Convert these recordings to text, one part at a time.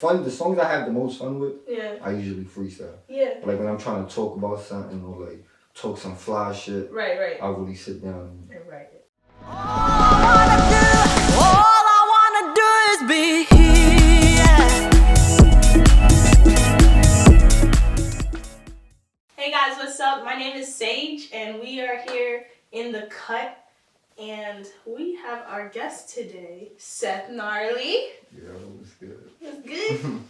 the songs I have the most fun with, yeah, I usually freestyle. yeah. But like when I'm trying to talk about something or like talk some fly shit, Right. I'll really sit down and write it. All I wanna do is be here. Hey guys, what's up? My name is Sage, and we are here in the cut, and we have our guest today, eth Narley. Yeah, it was good. It's good.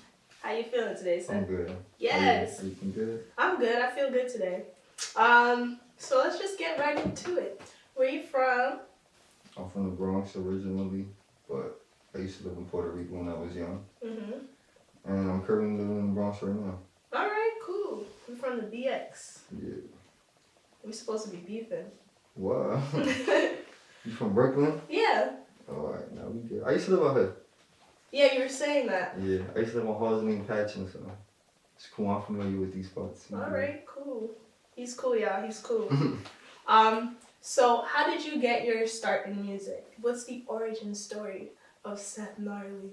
How you feeling today, Seth? I'm good. Yes. Are you good? I'm good. I feel good today. So let's just get right into it. Where you from? I'm from the Bronx originally, but I used to live in Puerto Rico when I was young. Mm-hmm. And I'm currently living in the Bronx right now. All right, cool. I'm from the BX. Yeah. We're supposed to be beefing. Wow. You from Brooklyn? Yeah. Alright, now we good. I used to live out here. Yeah, you were saying that. Yeah, I used to live on Halsey and Patchen, so it's cool. I'm familiar with these spots. All right, cool. He's cool, y'all. He's cool. So how did you get your start in music? What's the origin story of eth Narley?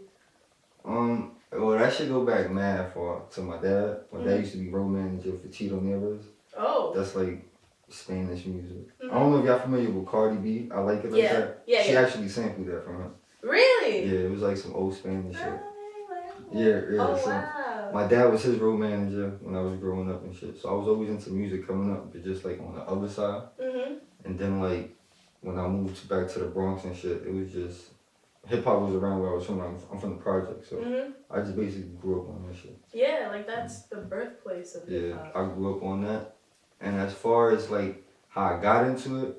Well, that should go back mad far to my dad. My dad used to be road manager for Tito Nieves. Oh. That's like Spanish music. I don't know if y'all familiar with Cardi B. I like it like that. Yeah. She actually sampled that from her. Really? Yeah, it was like some old Spanish shit. Yeah. Oh, So wow. my dad was his road manager when I was growing up and shit. So I was always into music coming up, but just like on the other side. Mm-hmm. And then like when I moved back to the Bronx and shit, it was just hip hop was around where I was from. I'm from the project, so I just basically grew up on that shit. Yeah, like that's the birthplace of hip hop. Yeah, I grew up on that. And as far as like how I got into it,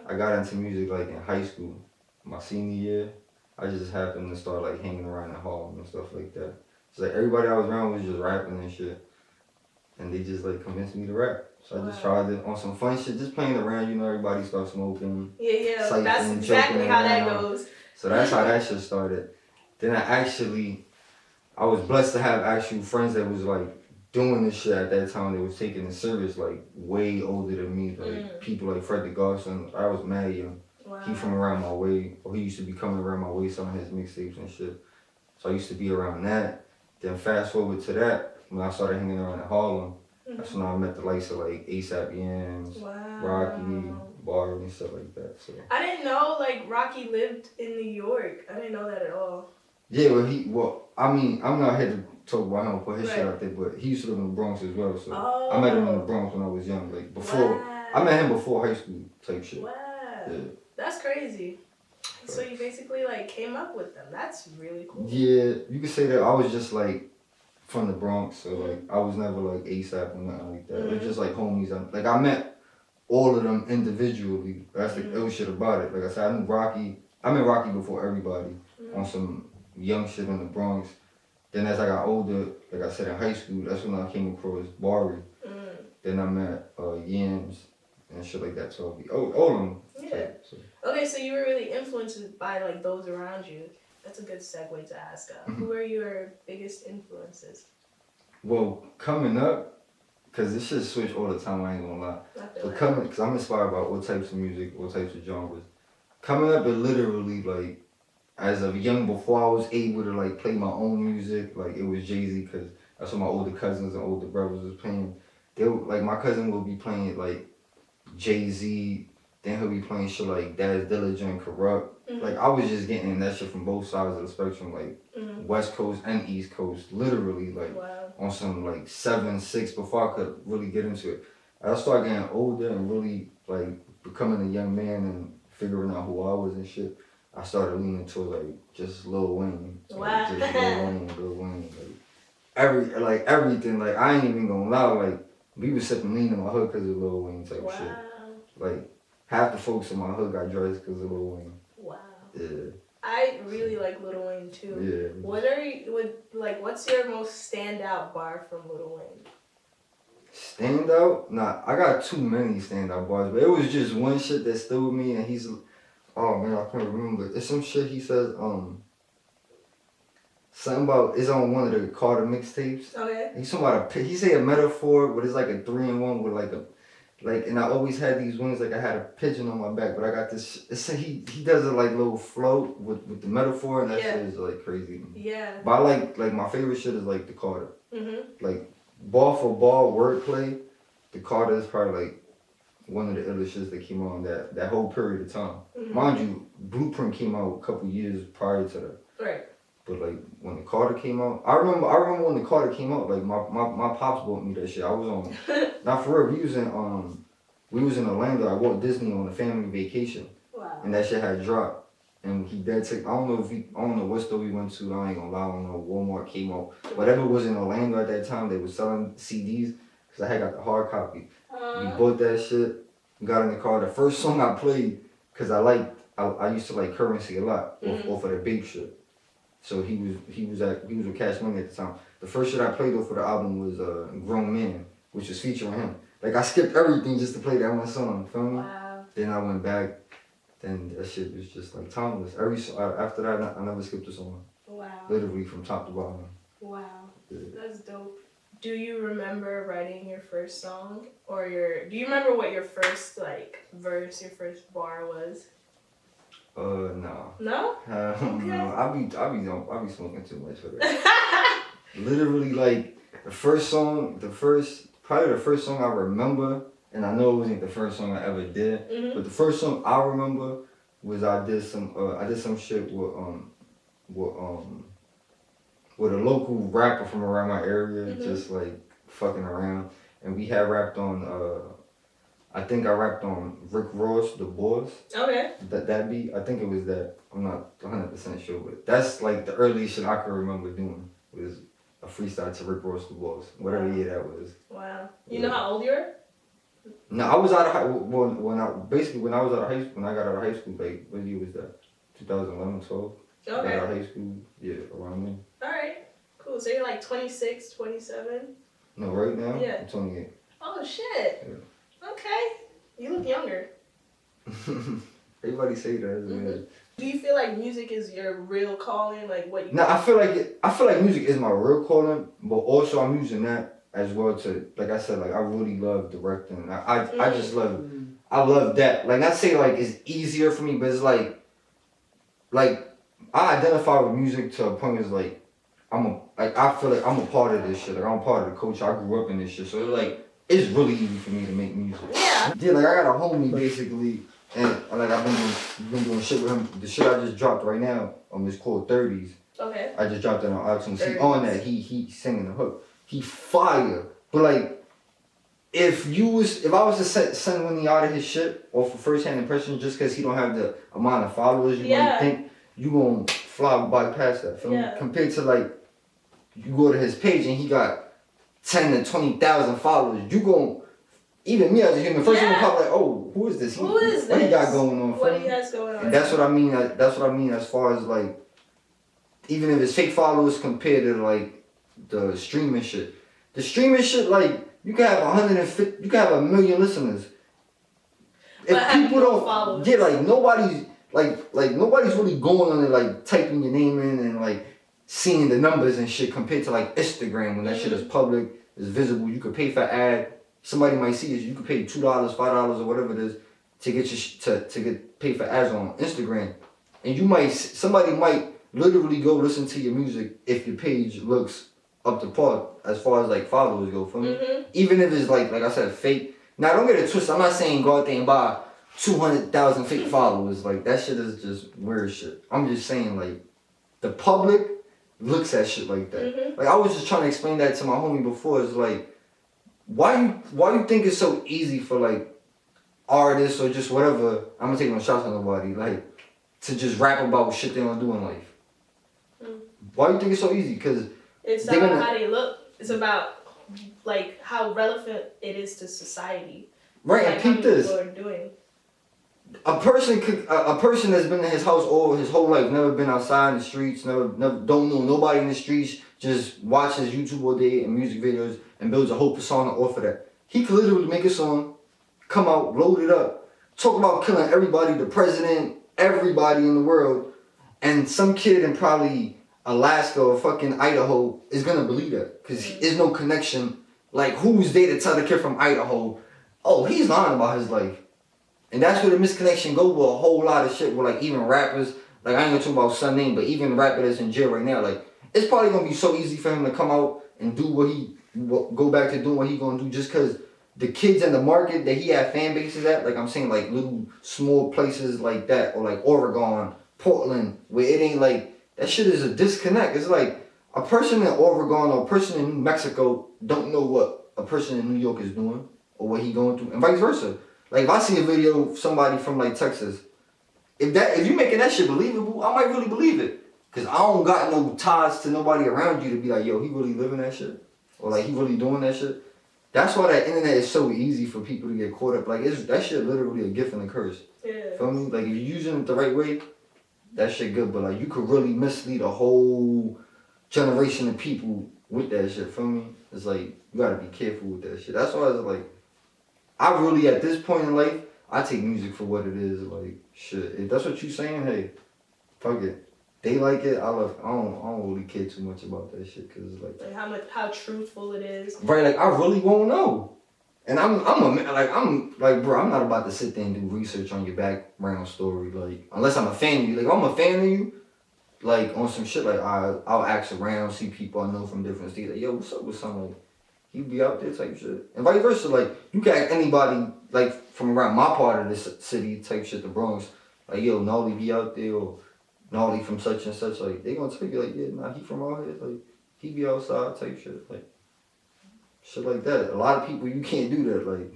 I got into music like in high school, my senior year. I just happened to start like hanging around in Harlem and stuff like that. It's like everybody I was around was just rapping and shit. And they just like convinced me to rap. So I just tried it on some fun shit, just playing around, you know, everybody starts smoking. Yeah, siphon, that's exactly how that around. goes. So that's how that shit started. Then I was blessed to have actual friends that was like doing this shit at that time. They was taking it serious, like way older than me. Like people like Fred the Godson. I was mad young. Wow. He from around my way, or he used to be coming around my way selling his mixtapes and shit. So I used to be around that. Then fast forward to that, when I started hanging around in Harlem, that's when I met the likes of like A$AP Yams, Rocky, Bar, and stuff like that. So I didn't know like Rocky lived in New York. I didn't know that at all. Yeah, I mean, I'm not here to talk about him, put his shit out there, but he used to live in the Bronx as well. So I met him in the Bronx when I was young, like before. Wow. I met him before high school type shit. Wow. Yeah. That's crazy. So you basically like came up with them. That's really cool. Yeah, you could say that I was just like from the Bronx, so like I was never like A$AP or nothing like that. It was just like homies. Like I met all of them individually. That's the ill shit about it. Like I said, I met Rocky before everybody on some young shit in the Bronx. Then as I got older, like I said in high school, that's when I came across Barry. Then I met Yams and shit like that. So all of them. Yeah. Okay, so you were really influenced by like those around you. That's a good segue to ask. Who are your biggest influences? Well, coming up, because this shit switch all the time, I ain't gonna lie. But because I'm inspired by all types of music, all types of genres. Coming up, it literally like, as a young, before I was able to like play my own music, like it was Jay-Z, because that's what my older cousins and older brothers was playing. They would, like my cousin would be playing like Jay-Z, then he'll be playing shit like Daz Diligent, Corrupt. Like I was just getting that shit from both sides of the spectrum, like West Coast and East Coast, literally like on some like 7, 6 before I could really get into it. As I started getting older and really like becoming a young man and figuring out who I was and shit, I started leaning towards like just Lil Wayne. Like, just Lil Wayne. Like everything. Like I ain't even gonna lie, like we was sipping lean in my hood because of Lil Wayne type shit. Like half the folks in my hood got drugs because of Lil Wayne. Wow. Yeah. I really like Lil Wayne too. Yeah. What's your most standout bar from Lil Wayne? Standout? Nah, I got too many standout bars, but it was just one shit that stood with me, and he's, oh man, I can't remember. It's some shit he says, something about, it's on one of the Carter mixtapes. Okay. He's talking about he say a metaphor, but it's like a 3-in-1 with Like, and I always had these wings like I had a pigeon on my back, but I got this. He does a like little float with the metaphor, and that shit is like crazy to me. Yeah. But I like my favorite shit is like the Carter. Like ball for ball wordplay, the Carter is probably like one of the illest shits that came on that whole period of time. Mind you, Blueprint came out a couple years prior to that. Right. But like when the Carter came out, I remember when the Carter came out. Like my pops bought me that shit. I was on, not for real. We was in Orlando at Walt Disney on a family vacation. Wow. And that shit had dropped. And he dead sick. I don't know what store we went to. I ain't gonna lie. I don't know. Walmart came out. Whatever was in Orlando at that time, they was selling CDs. Cause I had got the hard copy. We bought that shit. Got in the car. The first song I played, cause I used to like Currency a lot off of the Bape shit. So he was with Cash Money at the time. The first shit I played off of the album was Grown Man, which was featuring him. Like I skipped everything just to play that one song. Feel me? Wow. Then I went back. Then that shit was just like timeless. After that, I never skipped a song. Wow. Literally from top to bottom. Wow. Yeah. That's dope. Do you remember writing your first song, or do you remember what your first like verse, your first bar was? No. No? No. I be smoking too much for that. Literally, like probably the first song I remember, and I know it wasn't the first song I ever did, but the first song I remember was I did some shit with a local rapper from around my area, just like fucking around, and we had rapped on I think I rapped on Rick Ross, The Boss. Okay. That beat, I think it was that. I'm not 100% sure, but that's like the earliest shit I can remember doing was a freestyle to Rick Ross, The Boss, whatever year that was. Wow. You know how old you were? No, I was out of high when I was out of high school. When I got out of high school, like what year was that? 2011, 12. Okay. I got out of high school, yeah, around then. All right. Cool. So you're like 26, 27? No, right now? Yeah. I'm 28. Oh shit. Yeah. Okay. You look younger. Everybody say that. Do you feel like music is your real calling? Like what you? No, I feel like music is my real calling, but also I'm using that as well to, like I said, like I really love directing. I just love, I love that. Like not say like it's easier for me, but it's like I identify with music to a point where it's like I feel like I'm a part of this shit. Like I'm a part of the culture. I grew up in this shit, so it's like it's really easy for me to make music. Yeah. Yeah, like I got a homie basically, and like I've been doing shit with him. The shit I just dropped right now is called 30s. Okay. I just dropped it on iTunes. He on that. He singing the hook. He fire. But like, if I was to send one out of his shit off of first hand impression just because he don't have the amount of followers you might think, you gonna fly bypass that. Feel me? Compared to like, you go to his page and he got 10 to 20,000 followers, you gon' even me as a human, first one probably like, oh, who is this? Who is this? What he got going on? What he has going on? And that's what I mean. That's what I mean as far as like, even if it's fake followers compared to like the streaming shit. The streaming shit, like you can have 150, you can have 1 million listeners. If people don't, follow, yeah, like nobody's nobody's really going on it, like typing your name in and like seeing the numbers and shit compared to like Instagram when that shit is public, is visible. You could pay for ad. Somebody might see it. You could pay $2, $5 or whatever it is to get to get paid for ads on Instagram, and somebody might literally go listen to your music if your page looks up to par as far as like followers go. For me, even if it's like I said, fake. Now don't get it twisted. I'm not saying go out there and buy 200,000 fake followers. Like that shit is just weird shit. I'm just saying like the public looks at shit like that. Like I was just trying to explain that to my homie before. It's like why you think it's so easy for like artists or just whatever. I'm gonna take no shots on nobody. Like to just rap about shit they don't do in life. Why you think it's so easy? Cause it's not about how they look. It's about like how relevant it is to society. Right, like, and peep this. People are doing. A person that's been in his house all his whole life, never been outside in the streets, never don't know nobody in the streets, just watches YouTube all day and music videos and builds a whole persona off of that. He could literally make a song, come out, load it up, talk about killing everybody, the president, everybody in the world, and some kid in probably Alaska or fucking Idaho is gonna believe that because there's no connection. Like who's there to tell the kid from Idaho, oh, he's lying about his life. And that's where the misconnection go with a whole lot of shit with like even rappers. Like I ain't gonna talk about son name, but even the rapper that's in jail right now, like it's probably gonna be so easy for him to come out and do go back to doing what he gonna do just cause the kids in the market that he had fan bases at, like I'm saying like little small places like that or like Oregon, Portland, where it ain't like that shit is a disconnect. It's like a person in Oregon or a person in New Mexico don't know what a person in New York is doing or what he going through and vice versa. Like if I see a video of somebody from like Texas, if you making that shit believable, I might really believe it. Cause I don't got no ties to nobody around you to be like, yo, he really living that shit? Or like he really doing that shit? That's why that internet is so easy for people to get caught up. Like that shit literally a gift and a curse. Yeah. Feel me? Like if you're using it the right way, that shit good. But like you could really mislead a whole generation of people with that shit. Feel me? It's like you gotta be careful with that shit. That's why it's like I really at this point in life, I take music for what it is. Like shit. If that's what you saying, hey, fuck it. They like it. I don't really care too much about that shit because like how truthful it is. Right, like I really won't know. And I'm like bro, I'm not about to sit there and do research on your background story. Like unless I'm a fan of you. Like if I'm a fan of you, like on some shit like I'll ask around, see people I know from different states. Like yo, what's up with something? Like he be out there type shit. And vice versa. Like you can ask anybody like from around my part of the city type shit, the Bronx. Like yo, Narley be out there or Narley from such and such, like they gonna tell you like, yeah, nah, he from out here, like he be outside type shit, like shit like that. A lot of people you can't do that, like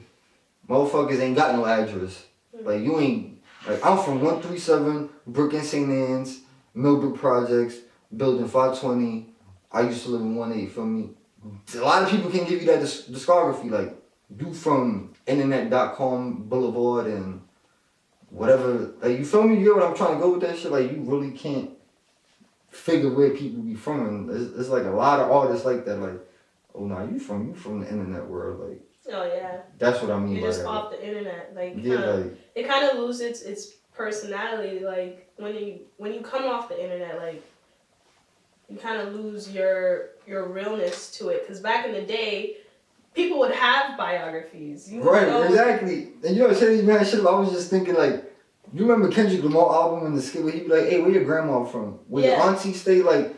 motherfuckers ain't got no address. Like you ain't like I'm from 137 Brook and St. Anne's, Millbrook Projects, building 520. I used to live in 18, feel me? A lot of people can give you that discography, like you from internet.com Boulevard and whatever, like you feel me? You get what I'm trying to go with that shit? Like you really can't figure where people be from, and it's like a lot of artists like that. Like, oh nah, you from the internet world, like. Oh yeah. That's what I mean. You're by just that. off the internet, like. Yeah, like. It kind of loses its personality, like when you come off the internet, like you kind of lose your realness to it. Cause back in the day, people would have biographies. Right, exactly. And you know what I'm man, shit, I was just thinking like, you remember Kendrick Lamar album in the skit where he'd be like, hey, where your grandma from? Where your auntie stay? Like,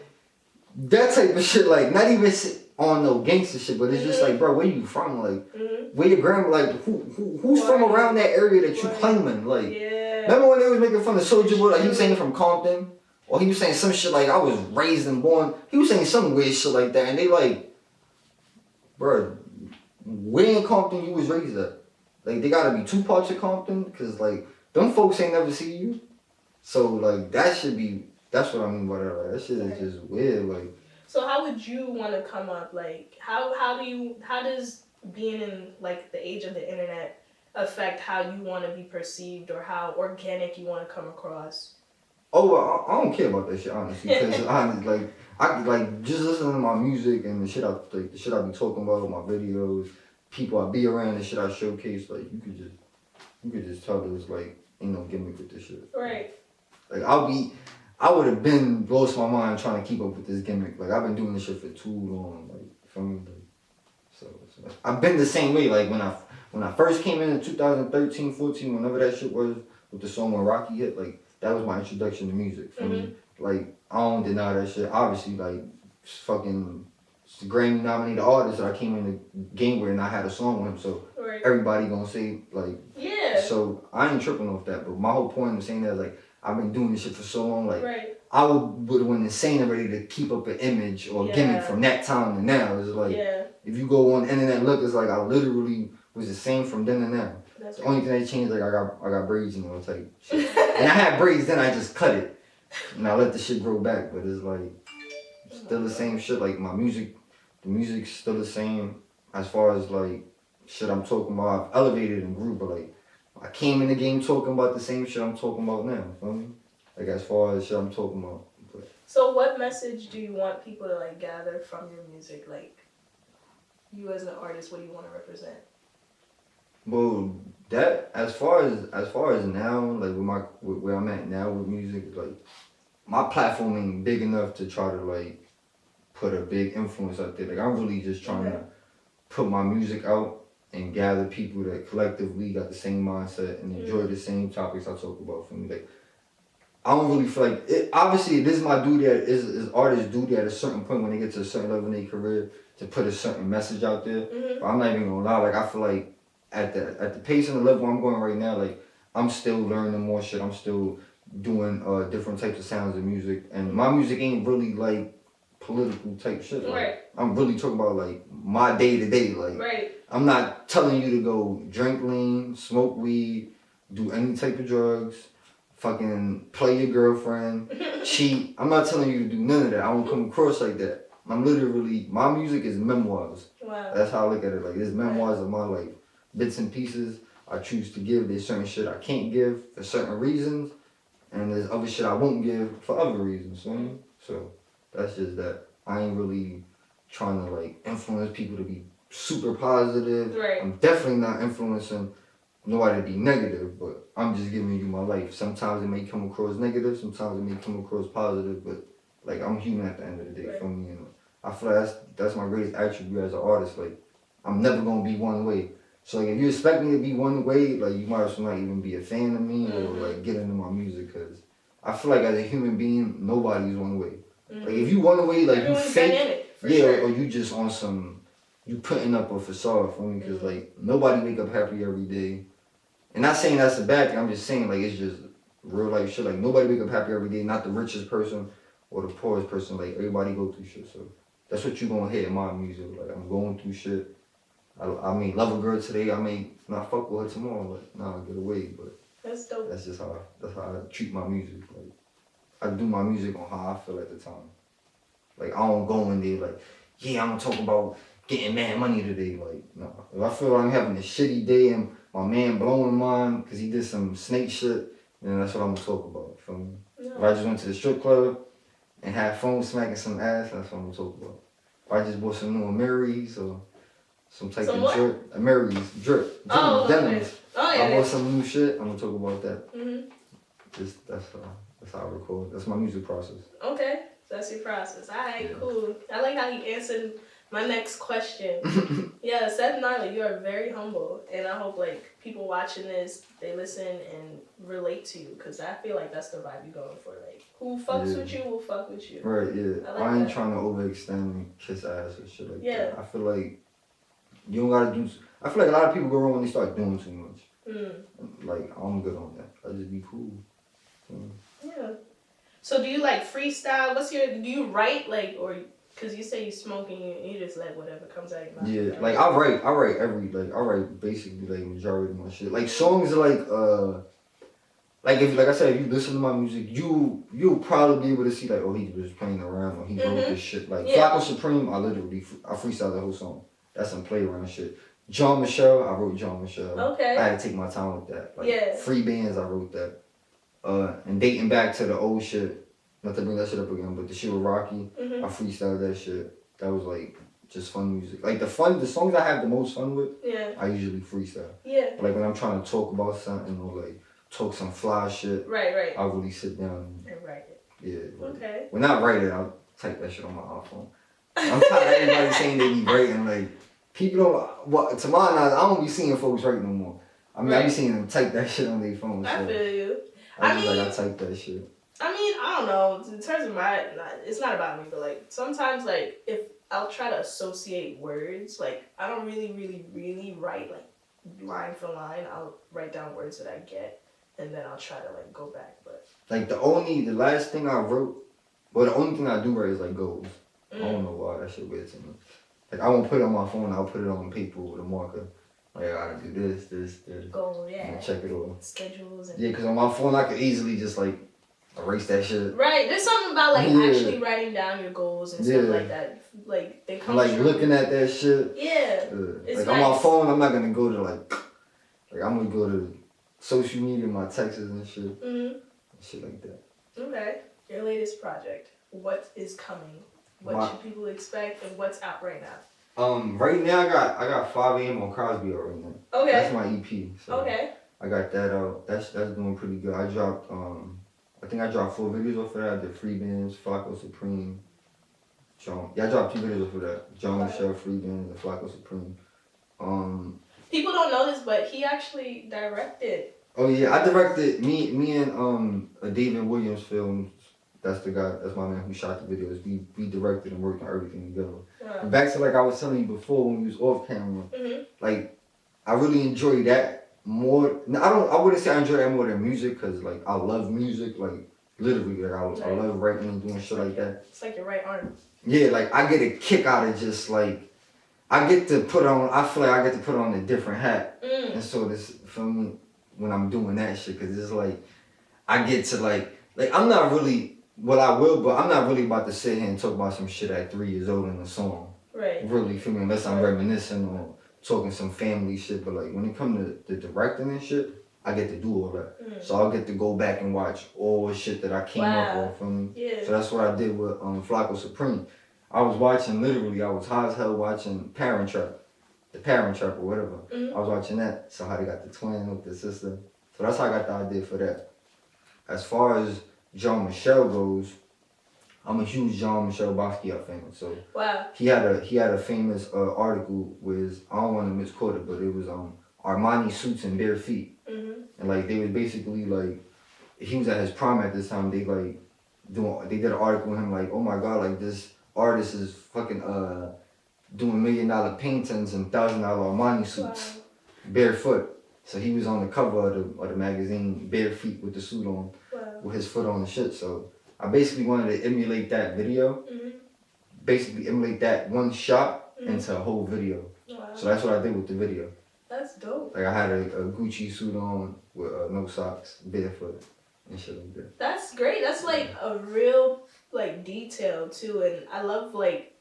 that type of shit, like, not even on no gangster shit, but it's just like, bro, where you from? Like, where your grandma, like, who's from around that area that you claiming? Like, remember when they was making fun of Soulja Boy, like, he was saying from Compton? Or he was saying some shit like, I was raised and born. He was saying some weird shit like that, and they like, bro, where in Compton you was raised at? Like, they gotta be two parts of Compton, because, like, them folks ain't never see you. So, like, that's what I mean by that. Like, that shit is just weird, like. So how would you want to come up? Like, how does being in, like, the age of the internet affect how you want to be perceived or how organic you want to come across? Oh, well, I don't care about that shit, honestly, because I just listening to my music and the shit I be talking about, my videos, people I be around, the shit I showcase, like, you could just tell there's, like, ain't no gimmick with this shit. Right. Like, I would have been lost my mind trying to keep up with this gimmick. Like, I've been doing this shit for too long, like, for me, like, so I've been the same way, like, when I first came in 2013, 14, whenever that shit was, with the song when Rocky hit, like, that was my introduction to music. For me, like, I don't deny that shit. Obviously, like, fucking Grammy nominated artist that I came in the game with and I had a song with him, so everybody gonna say, like, so I ain't tripping off that. But my whole point of saying that is, like, I've been doing this shit for so long, like, I would have went insane already to keep up an image or gimmick from that time to now. It's like, if you go on the internet and look, it's like I literally was the same from then to now. The only thing that changed, like, I got braids, you know, type shit. And I had braids, then I just cut it. And I let the shit grow back, but it's like, still the same shit. Like, the music's still the same as far as, like, shit I'm talking about. I've elevated and grew, but, like, I came in the game talking about the same shit I'm talking about now, you feel me? Like, as far as shit I'm talking about. But. So what message do you want people to, like, gather from your music? Like, you as an artist, what do you want to represent? Well, that as far as now, like where I'm at now with music, like my platform ain't big enough to try to like put a big influence out there. Like I'm really just trying to put my music out and gather people that collectively got the same mindset and enjoy the same topics I talk about. For me, like I don't really feel like it. Obviously, this is my duty. Is artists' duty at a certain point when they get to a certain level in their career to put a certain message out there. But I'm not even gonna lie. Like I feel like at the pace and the level I'm going right now, like I'm still learning more shit. I'm still doing different types of sounds of music, and my music ain't really like political type shit. Like, Right. I'm really talking about like my day to day. Like Right. I'm not telling you to go drink lean, smoke weed, do any type of drugs, fucking play your girlfriend, cheat. I'm not telling you to do none of that. I don't come across like that. I'm literally, my music is memoirs. Wow. That's how I look at it. Like it's memoirs of my life, bits and pieces I choose to give. There's certain shit I can't give for certain reasons, and there's other shit I won't give for other reasons. You know what I mean? So that's just that. I ain't really trying to like influence people to be super positive. Right. I'm definitely not influencing nobody to be negative, but I'm just giving you my life. Sometimes it may come across negative, sometimes it may come across positive, but like I'm human at the end of the day. Right. For me, and I feel like that's my greatest attribute as an artist. Like I'm never gonna be one way. So like if you expect me to be one way, like you might as well not even be a fan of me or like get into my music, because I feel like as a human being, nobody's one way. Like if you one way, like Everyone's you fake, dynamic, for yeah, sure. or you just on some, you putting up a facade for me, because like nobody wake up happy every day. And not saying that's a bad thing, I'm just saying like it's just real life shit. Like nobody wake up happy every day, not the richest person or the poorest person. Like everybody go through shit. So that's what you gonna hear in my music. Like I'm going through shit. I may love a girl today, I may not fuck with her tomorrow, but nah, get away. But That's dope. that's just how I treat my music. Like I do my music on how I feel at the time. Like I don't go in there like, yeah, I'm gonna talk about getting mad money today. Like, no. If I feel like I'm having a shitty day and my man blowing mine because he did some snake shit, then that's what I'm gonna talk about. Feel me? No. If I just went to the strip club and had fun smacking some ass, that's what I'm gonna talk about. If I just bought some new M.U.S.E or some type Some of what? drip, M.U.S.E, drip, Oh, denims. okay. Oh, yeah. I bought some new shit, I'm gonna talk about that. That's how I record. That's my music process. Okay. That's your process. Alright, cool. I like how you answered my next question. Yeah, eth Narley, you are very humble, and I hope like people watching this, they listen and relate to you, because I feel like that's the vibe you're going for. Like, who fucks with you will fuck with you. Right, yeah. I like I ain't that. trying to overextend and kiss ass or shit like Yeah. that. I feel like you don't gotta do. I feel like a lot of people go wrong when they start doing too much. Like I'm good on that. I just be cool. Yeah. So do you like freestyle? Do you write like, or because you say you smoking, you just let whatever comes out of your mouth? Yeah, like I write basically like majority of my shit. Like songs are like I said, if you listen to my music, you'll probably be able to see like, oh, he was playing around or he wrote this shit. Like Flacco Supreme, I freestyle the whole song. That's some play around shit. John Michelle, I wrote John Michelle. Okay. I had to take my time with that. Like Free Bands, I wrote that. And dating back to the old shit, not to bring that shit up again, but the shit with Rocky, I freestyled that shit. That was like just fun music. Like the songs I have the most fun with, I usually freestyle. Yeah. But like when I'm trying to talk about something or like talk some fly shit, Right. I really sit down and write it. Yeah. Like, okay. When I write it, I'll type that shit on my iPhone. I'm tired of everybody saying they be writing. Like people don't. To my knowledge, I don't be seeing folks write no more. I mean, I be seeing them type that shit on their phone. So I feel you. I type that shit. I mean, I don't know. In terms of it's not about me, but like sometimes, like if I'll try to associate words, like I don't really write like line for line. I'll write down words that I get, and then I'll try to like go back. But like the last thing I wrote, the only thing I do write is like goals. I don't know why that shit weird to me. Like I won't put it on my phone. I'll put it on paper with a marker. Like I gotta do this. Goal, yeah. And check it off. Schedules. And because on my phone I could easily just like erase that shit. Right. There's something about like actually writing down your goals and stuff like that. Like they come. Like looking at that shit. Yeah. Like nice. On my phone, I'm not gonna go to like I'm gonna go to social media, my texts and shit. Shit like that. Okay. Your latest project. What is coming? What should people expect, and what's out right now? Right now I got 5 a.m. on Crosby out right now. Okay. That's my EP. So I got that out. That's doing pretty good. I dropped I think I dropped 4 videos off of that. I did Free Bands, Flacco Supreme, John. Yeah, I dropped 2 videos off of that. John Michelle, Free Bands, and Flacco Supreme. People don't know this, but he actually directed. Oh yeah, I directed me and a David Williams film. That's the guy. That's my man who shot the videos. We directed and worked on everything together. Wow. Back to like I was telling you before when we was off camera. Mm-hmm. Like I really enjoy that more. I wouldn't say I enjoy that more than music because like I love music. Like literally, like I love writing and doing shit like that. It's like your right arm. Yeah, like I get a kick out of just like I get to put on. I feel like I get to put on a different hat, and so this for me when I'm doing that shit because it's like I get to like I'm not really. Well, I will, but I'm not really about to sit here and talk about some shit at 3 years old in a song. Right. Really, feel me? Unless I'm reminiscing or talking some family shit. But like when it comes to the directing and shit, I get to do all that. So I'll get to go back and watch all the shit that I came up on from. Yeah. So that's what I did with Flacco Supreme. I was watching literally. I was high as hell watching Parent Trap, the Parent Trap or whatever. I was watching that. So how they got the twin with the sister. So that's how I got the idea for that. As far as John Michelle goes, I'm a huge John Michelle Basquiat fan. So he had a famous article with I don't want to misquote it, but it was Armani suits and bare feet, and like they was basically like he was at his prime at this time. They did an article with him like, oh my god, like this artist is fucking doing $1 million paintings and $1,000 Armani suits barefoot. So he was on the cover of the magazine bare feet with the suit on. With his foot on the shit, so I basically wanted to emulate that video, basically emulate that one shot into a whole video. So that's what I did with the video. That's dope. Like I had a Gucci suit on with no socks, barefoot, and shit like that. That's great. That's like a real like detail too, and I love like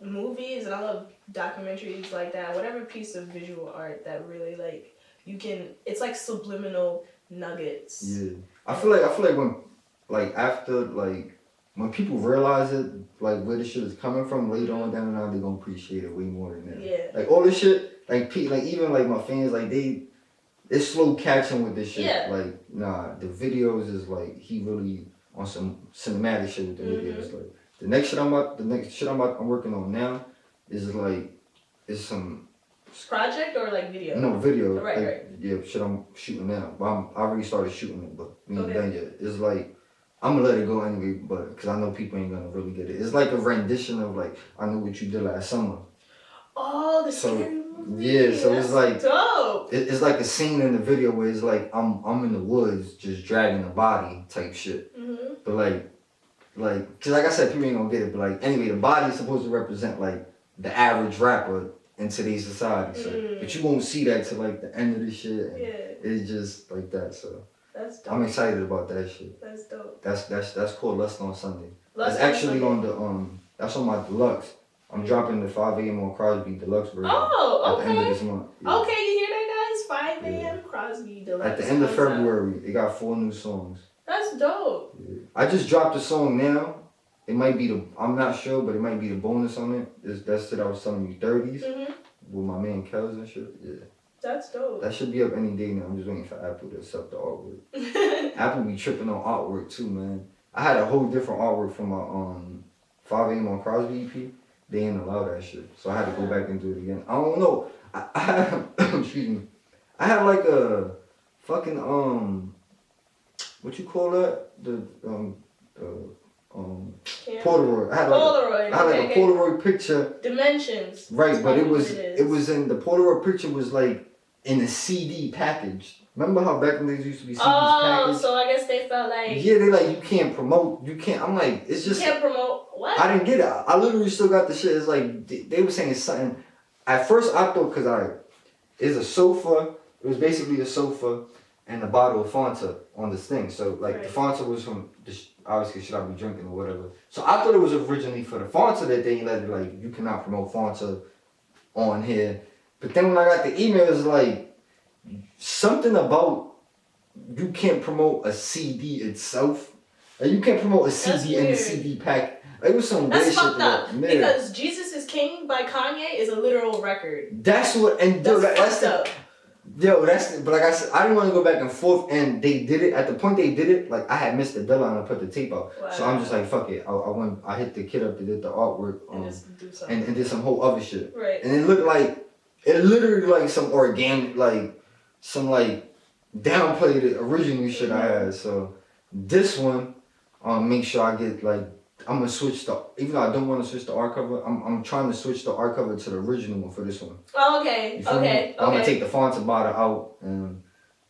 movies and I love documentaries like that. Whatever piece of visual art that really like you can. It's like subliminal nuggets. Yeah. I feel like when, like after like when people realize it, like where the shit is coming from later on down the line, they gonna appreciate it way more than that. Yeah. Like all this shit, like even like my fans, like they're slow catching with this shit. Yeah. Like nah, the videos is like he really on some cinematic shit with the videos. Like the next shit I'm working on now is like it's some. Project or like video? No, video. Right, like, right. Yeah, shit I'm shooting now. But I already started shooting it, but we ain't done yet. It's like, I'm gonna let it go anyway, but because I know people ain't gonna really get it. It's like a rendition of like, I Know What You Did Last Summer. Oh, the scary movie. Yeah, so that's it's like, dope. It's like a scene in the video where it's like, I'm in the woods just dragging a body type shit. But like, cause like I said, people ain't gonna get it, but like, anyway, the body is supposed to represent like the average rapper in today's society, so but you won't see that till like the end of the shit. And it's just like that. So that's dope. I'm excited about that shit. That's dope. That's called Lust on Sunday. Lust it's actually on the that's on my deluxe. I'm dropping the 5 a.m. on Crosby deluxe version. Oh, okay. At the end of this month. Yeah. Okay, you hear that, guys? 5 a.m. Crosby deluxe. At the end of February, it got 4 new songs. That's dope. Yeah. I just dropped a song now. It might be I'm not sure, but it might be the bonus on it. That's it I was telling you, 30s. With my man Kels and shit, yeah. That's dope. That should be up any day now. I'm just waiting for Apple to accept the artwork. Apple be tripping on artwork too, man. I had a whole different artwork from my 5 a.m. on Crosby EP. They didn't allow that shit, so I had to go back and do it again. I don't know. I had excuse me. I had like a fucking what you call that? The Polaroid. I had like a Polaroid picture. Dimensions. Right, but it was in the Polaroid picture was like in a CD package. Remember how back when they used to be CDs packaged? Oh, so I guess they felt like yeah, they like you can't promote. You can't. I'm like it's just you can't promote what? I didn't get it. I literally still got the shit. It's like they were saying something. At first I thought it's a sofa. It was basically a sofa and a bottle of Fanta on this thing. So like the Fanta was from obviously should I be drinking or whatever. So I thought it was originally for the Fanta that they let it like you cannot promote Fanta on here. But then when I got the email, it was like something about you can't promote a CD itself. Like you can't promote a CD in a CD pack. Like, it was some weird shit. That's fucked up. Because Jesus is King by Kanye is a literal record. That's what and that's fucked up. But like I said, I didn't want to go back and forth, and they did it at the point they did it. Like I had missed the deadline and put the tape out, so I'm just like fuck it. I hit the kid up that did the artwork and did some whole other shit. Right. And it looked like It literally like some organic, like some like downplayed original shit I had. So this one, make sure I get like I'm gonna switch the, even though I don't want to switch the art cover, I'm trying to switch the art cover to the original one for this one. Oh, okay. Okay. I'm gonna take the fonts and bottle out and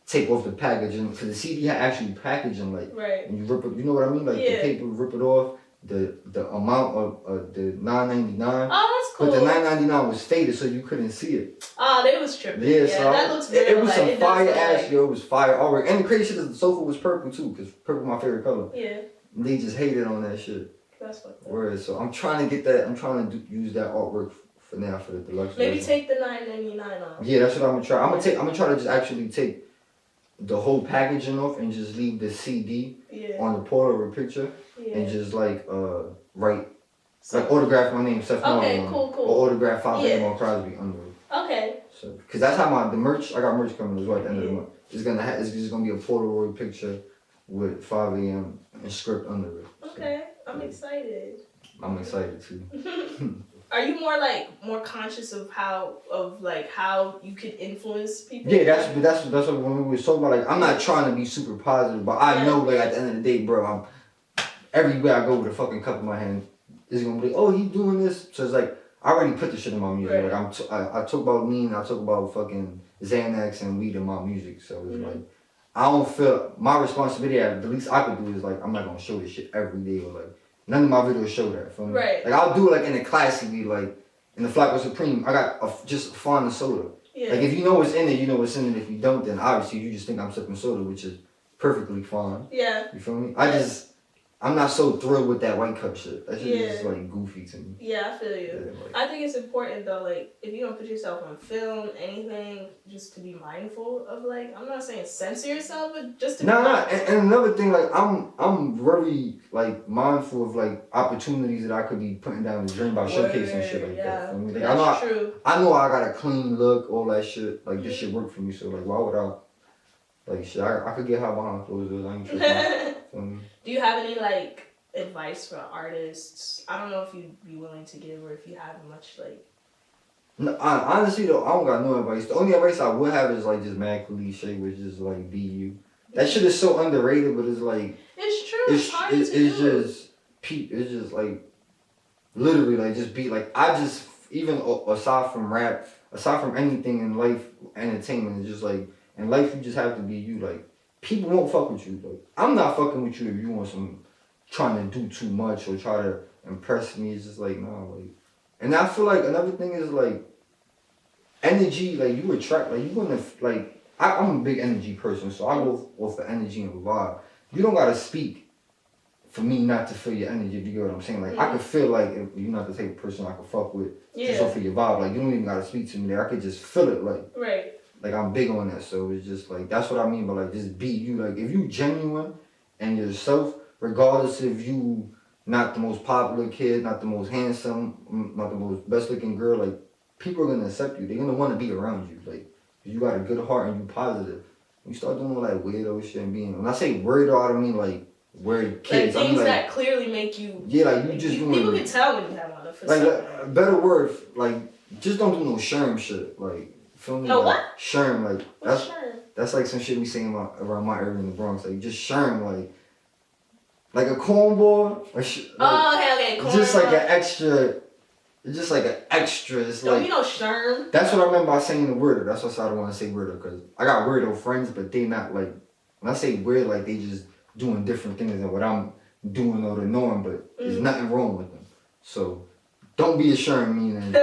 take off the packaging, because the CD had actually packaging, like right. when you rip it, you know what I mean, like the paper, rip it off, the amount of the $9.99. Oh, that's cool. But the $9.99 was faded, so you couldn't see it. Oh, they was tripping. Yeah, so that looks real. It was some fire ass, like... yo. It was fire already. And the crazy shit is the sofa was purple too, because purple my favorite color. Yeah. They just hated on that shit. That's fucked up. Word. So I'm trying to get that. I'm trying to use that artwork for now for the deluxe. Maybe version. take the $9.99 off. Yeah, that's what I'm gonna try. I'm gonna try to just actually take the whole packaging off and just leave the CD on the Polaroid picture and just like write like autograph my name, Seth Marley, cool. or autograph Father Crosby under it. Okay. So, because that's how the merch. I got merch coming as well at the end of the month. It's just gonna be a Polaroid picture with 5 a.m. and script under it. So, okay, I'm excited. I'm excited too. Are you more conscious of how you could influence people? Yeah, that's what when we were talking about. Like, I'm not trying to be super positive, but I know like at the end of the day, bro, everywhere I go with a fucking cup in my hand, it's gonna be like, oh, he doing this. So it's like I already put the shit in my music. Right. Like I talk about lean, I talk about fucking Xanax and weed in my music. So it's like I don't feel my responsibility. The least I could do is like I'm not gonna show this shit every day or like. None of my videos show that. Feel me? Right. Like I'll do it like in a classically, like in the Flacco Supreme. I got just a fond of soda. Yeah. Like if you know what's in it, you know what's in it. If you don't, then obviously you just think I'm sipping soda, which is perfectly fine. Yeah. You feel me? I'm not so thrilled with that white cup shit. That shit is just like goofy to me. Yeah, I feel you. Yeah, like, I think it's important though, like if you don't put yourself on film, anything, just to be mindful of like, I'm not saying censor yourself, but just to be mindful. And another thing, like I'm very like mindful of like opportunities that I could be putting down the drain by showcasing shit like that. For me. Like, that's true. I know I got a clean look, all that shit. Like this shit work for me, so like why would I? Like shit, I could get high behind closed doors. I ain't tripping. Do you have any like advice for artists? I don't know if you'd be willing to give or if you have much like. No, honestly though, I don't got no advice. The only advice I would have is like just mad cliche, which is like be you. That shit is so underrated, but it's like. It's true. It's hard to do. It's just like literally like just be like I just even aside from rap, aside from anything in life, entertainment, it's just like. In life, you just have to be you. Like, people won't fuck with you. Like, I'm not fucking with you if you want some trying to do too much or try to impress me. It's just like, nah, like. And I feel like another thing is like, energy, like, you attract, like, you wanna, like, I'm a big energy person, so I go off the energy and vibe. You don't gotta speak for me not to feel your energy, if you get what I'm saying. Like, I could feel like if you're not the type of person I could fuck with just off of your vibe. Like, you don't even gotta speak to me there. I could just feel it, like. Right. Like, I'm big on that, so it's just like, that's what I mean by like, just be you. Like, if you genuine and yourself, regardless if you not the most popular kid, not the most handsome, not the most best looking girl, like, people are gonna accept you. They're gonna wanna be around you. Like, if you got a good heart and you positive, you start doing all that weirdo shit and being, when I say weirdo, I don't mean like weird kids. Like things I mean, like, that clearly make you. Yeah, like you just doing. People can tell when you have on a facade. Like, a better word, like, just don't do no sherm shit. Like, feel me? No, like, what? Sherm, like, what's sherm? That's like some shit we saying around my area in the Bronx. Like, just sherm, like a cornball. Okay, corn. Just like an extra. It's just like an extra. It's don't like, you know sherm? That's what I meant by saying the weirdo. That's why I don't want to say weirdo, because I got weirdo friends, but they not like, when I say weird, like they just doing different things than what I'm doing or the norm, but there's nothing wrong with them. So don't be ashamed, meaning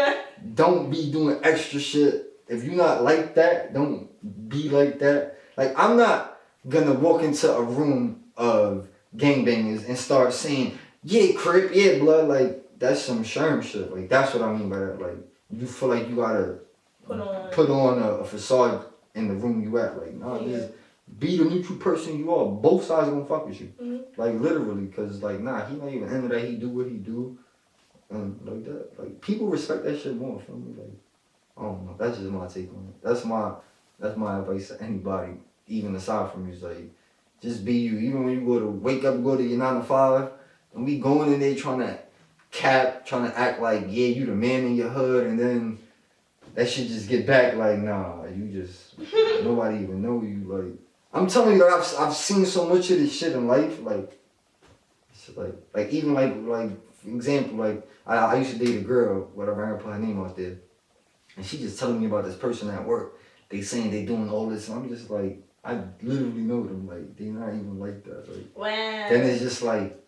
don't be doing extra shit. If you're not like that, don't be like that. Like, I'm not gonna walk into a room of gangbangers and start saying, yeah, Crip, yeah, blood, like, that's some sherm shit. Like, that's what I mean by that. Like, you feel like you gotta put on a facade in the room you at. Like, nah, just be the neutral person you are. Both sides gonna fuck with you. Like, literally, because, like, nah, he not even into that. He do what he do. And like that. Like, people respect that shit more, feel me? Like, I don't know. That's just my take on it. That's my advice to anybody, even aside from you. Is like, just be you. Even when you go to your 9 to 5, and we going in there trying to act like, yeah, you the man in your hood, and then that shit just get back like, nah, you just, nobody even know you. Like, I'm telling you, I've seen so much of this shit in life. Like even like for example, like I used to date a girl, whatever, I ain't gonna put her name out there, and she just telling me about this person at work. They saying they doing all this, and I'm just like, I literally know them. Like, they not even like that. Like, wow. Then it's just like,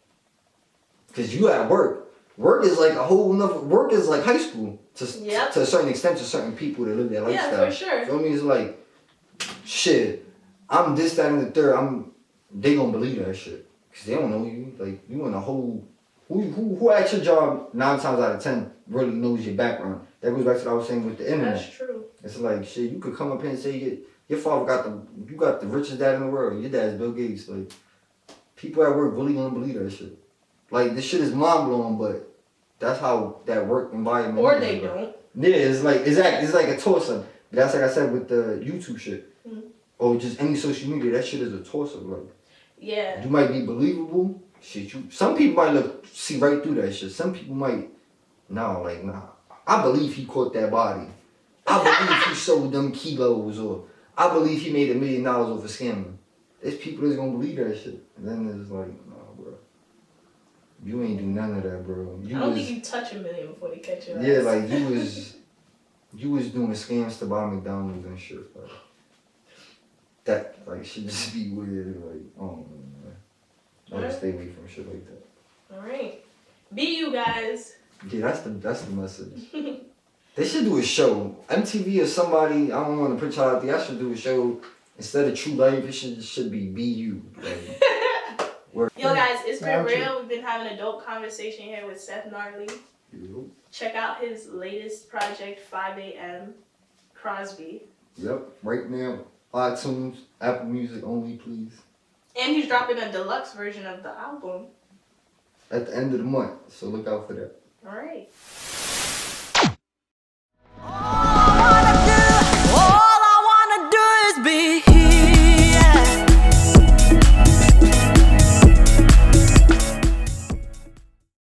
cause you at work. Work is like a whole nother. Work is like high school to a certain extent to certain people that live that lifestyle. Yeah, for sure. Feel me? It's like, shit. I'm this, that, and the third. They gonna believe that shit, cause they don't know you. Like, you in a whole. Who at your job 9 times out of 10 really knows your background? That goes back to what I was saying with the internet. That's true. It's like, shit, you could come up here and say your father got the richest dad in the world. Your dad's Bill Gates. Like, people at work really gonna believe that shit. Like, this shit is mind blowing, but that's how that work environment. Or is. they don't. Yeah, it's like it's like a toss up. That's like I said with the YouTube shit, or just any social media. That shit is a toss up. Like, yeah, you might be believable. Shit, some people might see right through that shit. Some people might, nah. I believe he caught that body. I believe he sold them kilos, or I believe he made $1 million off of scamming. There's people that's gonna believe that shit. And then it's like, nah, bro. You ain't do none of that, bro. I don't think you touch $1 million before they catch your ass. Yeah, like you was doing scams to buy McDonald's and shit. Like, that like should just be weird. Like, oh man. I would stay away from shit like that. Alright. Be you guys. Yeah, that's the message. They should do a show. MTV or somebody, I don't want to put y'all out there, I should do a show instead of True Life, it should be you. Like, yo guys, it's been real. We've been having a dope conversation here with eth Narley. Yep. Check out his latest project, 5 a.m. Crosby. Yep, right now, iTunes, Apple Music only, please. And he's dropping a deluxe version of the album. At the end of the month, so look out for that. Alright.